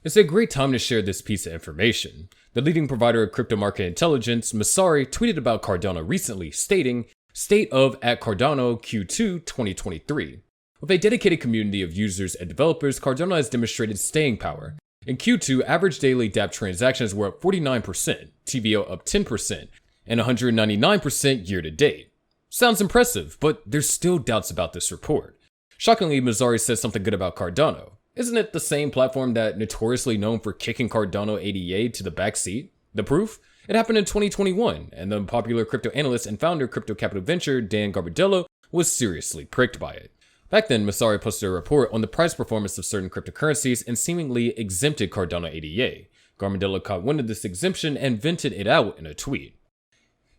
It's a great time to share this piece of information. The leading provider of crypto market intelligence, Masari, tweeted about Cardano recently, stating, "State of at Cardano Q2 2023. With a dedicated community of users and developers, Cardano has demonstrated staying power. In Q2, average daily dApp transactions were up 49%, TVO up 10%, and 199% year to date. Sounds impressive, but there's still doubts about this report. Shockingly, Masari says something good about Cardano. Isn't it the same platform that notoriously known for kicking Cardano ADA to the backseat? The proof? It happened in 2021, and the popular crypto analyst and founder of crypto capital venture Dan Garbadillo was seriously pricked by it. Back then, Masari posted a report on the price performance of certain cryptocurrencies and seemingly exempted Cardano ADA. Garbadillo caught wind of this exemption and vented it out in a tweet.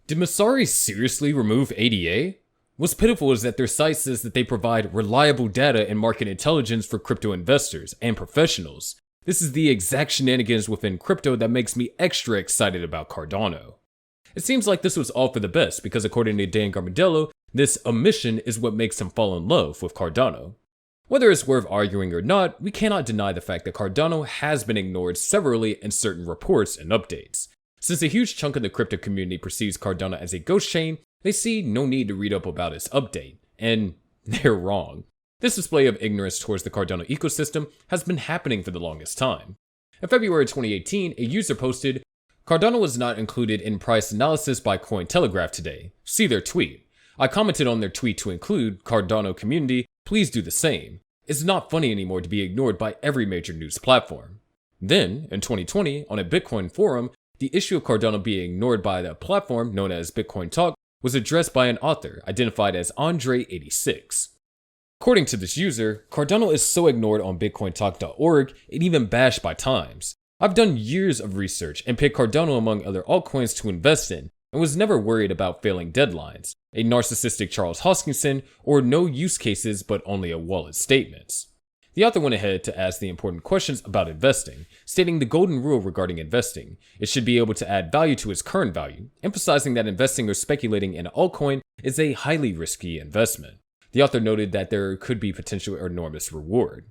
Did Masari seriously remove ADA? What's pitiful is that their site says that they provide reliable data and market intelligence for crypto investors and professionals. This is the exact shenanigans within crypto that makes me extra excited about Cardano. It seems like this was all for the best because according to Dan Garbadillo, this omission is what makes him fall in love with Cardano. Whether it's worth arguing or not, we cannot deny the fact that Cardano has been ignored severally in certain reports and updates. Since a huge chunk of the crypto community perceives Cardano as a ghost chain, they see no need to read up about its update, and they're wrong. This display of ignorance towards the Cardano ecosystem has been happening for the longest time. In February 2018, a user posted, "Cardano was not included in price analysis by Cointelegraph today. See their tweet. I commented on their tweet to include Cardano community, please do the same. It's not funny anymore to be ignored by every major news platform." Then, in 2020, on a Bitcoin forum, the issue of Cardano being ignored by the platform known as Bitcoin Talk was addressed by an author identified as Andre86. According to this user, Cardano is so ignored on bitcointalk.org and even bashed by Times. I've done years of research and picked Cardano among other altcoins to invest in and was never worried about failing deadlines, a narcissistic Charles Hoskinson, or no use cases but only a wallet statements. The author went ahead to ask the important questions about investing, stating the golden rule regarding investing. It should be able to add value to its current value, emphasizing that investing or speculating in an altcoin is a highly risky investment. The author noted that there could be potential enormous reward.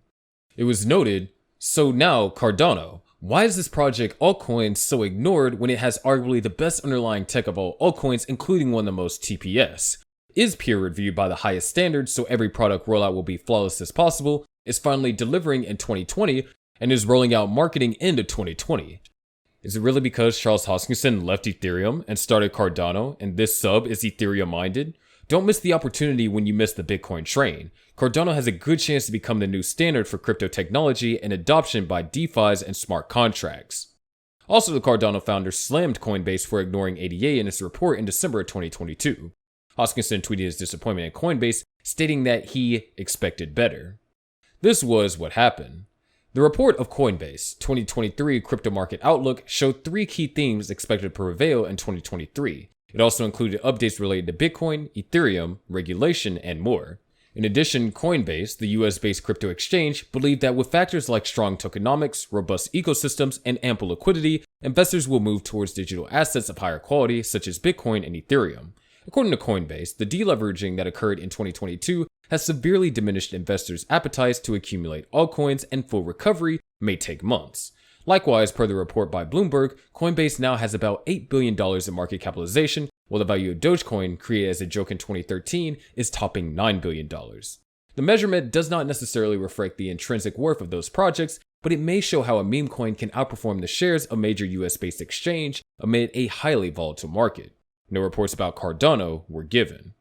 It was noted, so now Cardano, why is this project altcoin so ignored when it has arguably the best underlying tech of all altcoins, including one of the most TPS? Is peer reviewed by the highest standards so every product rollout will be flawless as possible, is finally delivering in 2020, and is rolling out marketing into 2020. Is it really because Charles Hoskinson left Ethereum and started Cardano and this sub is Ethereum minded? Don't miss the opportunity when you miss the Bitcoin train. Cardano has a good chance to become the new standard for crypto technology and adoption by DeFis and smart contracts. Also, the Cardano founder slammed Coinbase for ignoring ADA in its report in December 2022. Hoskinson tweeted his disappointment in Coinbase, stating that he expected better. This was what happened. The report of Coinbase 2023 Crypto Market Outlook showed 3 key themes expected to prevail in 2023. It also included updates related to Bitcoin, Ethereum, regulation, and more. In addition, Coinbase, the US-based crypto exchange, believed that with factors like strong tokenomics, robust ecosystems, and ample liquidity, investors will move towards digital assets of higher quality such as Bitcoin and Ethereum. According to Coinbase, the deleveraging that occurred in 2022 has severely diminished investors' appetites to accumulate altcoins, and full recovery may take months. Likewise, per the report by Bloomberg, Coinbase now has about $8 billion in market capitalization, while the value of Dogecoin, created as a joke in 2013, is topping $9 billion. The measurement does not necessarily reflect the intrinsic worth of those projects, but it may show how a meme coin can outperform the shares of major US-based exchange amid a highly volatile market. No reports about Cardano were given.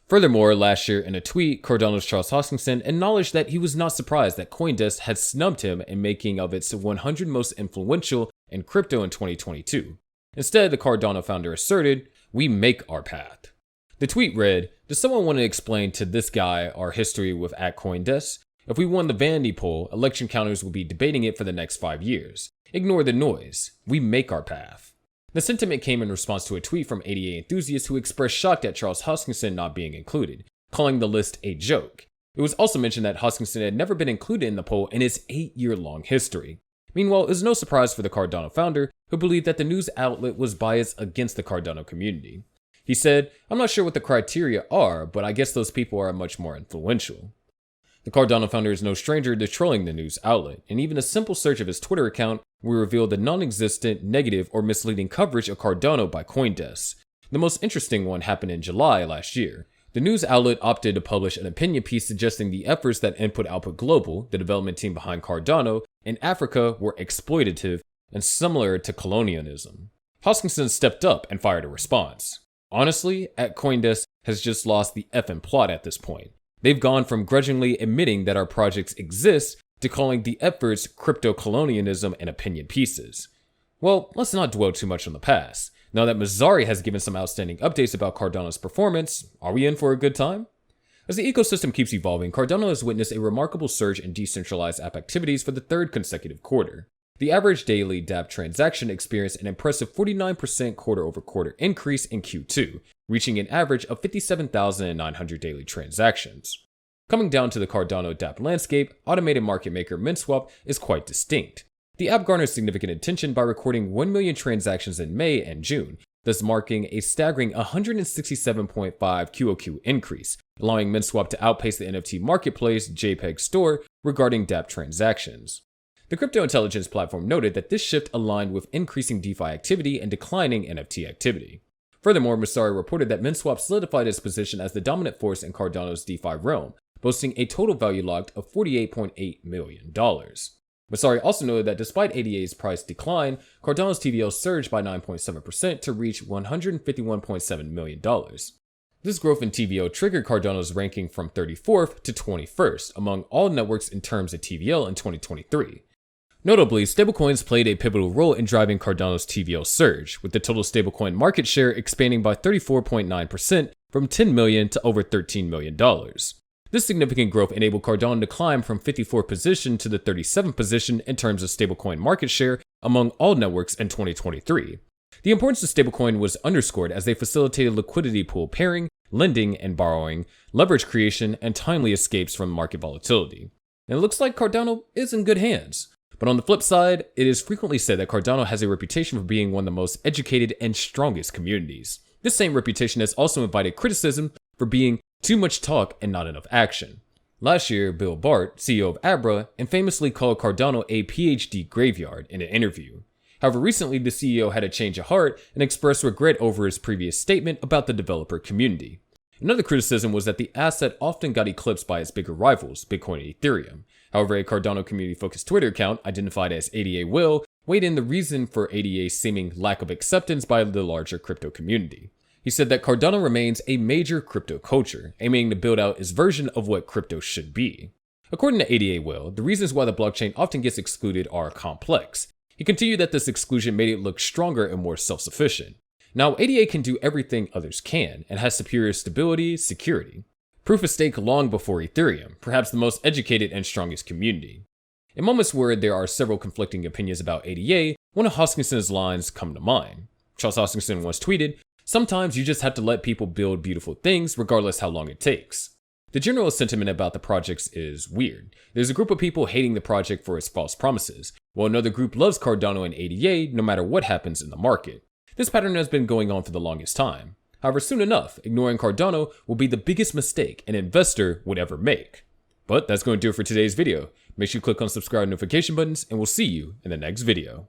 Furthermore, last year in a tweet, Cardano's Charles Hoskinson acknowledged that he was not surprised that CoinDesk had snubbed him in making of its 100 most influential in crypto in 2022. Instead, the Cardano founder asserted, "We make our path." The tweet read, "Does someone want to explain to this guy our history with @CoinDesk? If we won the vanity poll, election counters will be debating it for the next 5 years. Ignore the noise. We make our path." The sentiment came in response to a tweet from ADA enthusiasts who expressed shock at Charles Hoskinson not being included, calling the list a joke. It was also mentioned that Hoskinson had never been included in the poll in its 8-year-long history. Meanwhile, it was no surprise for the Cardano founder, who believed that the news outlet was biased against the Cardano community. He said, "I'm not sure what the criteria are, but I guess those people are much more influential." The Cardano founder is no stranger to trolling the news outlet, and even a simple search of his Twitter account will reveal the non-existent, negative, or misleading coverage of Cardano by CoinDesk. The most interesting one happened in July last year. The news outlet opted to publish an opinion piece suggesting the efforts that Input-Output Global, the development team behind Cardano, in Africa were exploitative and similar to colonialism. Hoskinson stepped up and fired a response. Honestly, at CoinDesk has just lost the effing plot at this point. They've gone from grudgingly admitting that our projects exist to calling the efforts crypto-colonialism and opinion pieces. Well, let's not dwell too much on the past. Now that Messari has given some outstanding updates about Cardano's performance, are we in for a good time? As the ecosystem keeps evolving, Cardano has witnessed a remarkable surge in decentralized app activities for the third consecutive quarter. The average daily dApp transaction experienced an impressive 49% quarter-over-quarter increase in Q2, reaching an average of 57,900 daily transactions. Coming down to the Cardano dApp landscape, automated market maker MintSwap is quite distinct. The app garnered significant attention by recording 1 million transactions in May and June, thus marking a staggering 167.5 QoQ increase, allowing MintSwap to outpace the NFT marketplace JPEG Store regarding dApp transactions. The crypto intelligence platform noted that this shift aligned with increasing DeFi activity and declining NFT activity. Furthermore, Messari reported that MintSwap solidified its position as the dominant force in Cardano's DeFi realm, boasting a total value locked of $48.8 million. Messari also noted that despite ADA's price decline, Cardano's TVL surged by 9.7% to reach $151.7 million. This growth in TVL triggered Cardano's ranking from 34th to 21st among all networks in terms of TVL in 2023. Notably, stablecoins played a pivotal role in driving Cardano's TVL surge, with the total stablecoin market share expanding by 34.9% from $10 million to over $13 million. This significant growth enabled Cardano to climb from 54th position to the 37th position in terms of stablecoin market share among all networks in 2023. The importance of stablecoin was underscored as they facilitated liquidity pool pairing, lending and borrowing, leverage creation, and timely escapes from market volatility. And it looks like Cardano is in good hands. But on the flip side, it is frequently said that Cardano has a reputation for being one of the most educated and strongest communities. This same reputation has also invited criticism for being too much talk and not enough action. Last year, Bill Bart, CEO of Abra, infamously called Cardano a PhD graveyard in an interview. However, recently the CEO had a change of heart and expressed regret over his previous statement about the developer community. Another criticism was that the asset often got eclipsed by its bigger rivals, Bitcoin and Ethereum. However, a Cardano community-focused Twitter account, identified as ADA Will, weighed in the reason for ADA's seeming lack of acceptance by the larger crypto community. He said that Cardano remains a major crypto culture, aiming to build out its version of what crypto should be. According to ADA Will, the reasons why the blockchain often gets excluded are complex. He continued that this exclusion made it look stronger and more self-sufficient. Now, ADA can do everything others can, and has superior stability, security. Proof of stake long before Ethereum, perhaps the most educated and strongest community. In moments where there are several conflicting opinions about ADA, one of Hoskinson's lines come to mind. Charles Hoskinson once tweeted, "Sometimes you just have to let people build beautiful things regardless how long it takes." The general sentiment about the projects is weird. There's a group of people hating the project for its false promises, while another group loves Cardano and ADA no matter what happens in the market. This pattern has been going on for the longest time. However, soon enough, ignoring Cardano will be the biggest mistake an investor would ever make. But that's going to do it for today's video. Make sure you click on subscribe notification buttons, and we'll see you in the next video.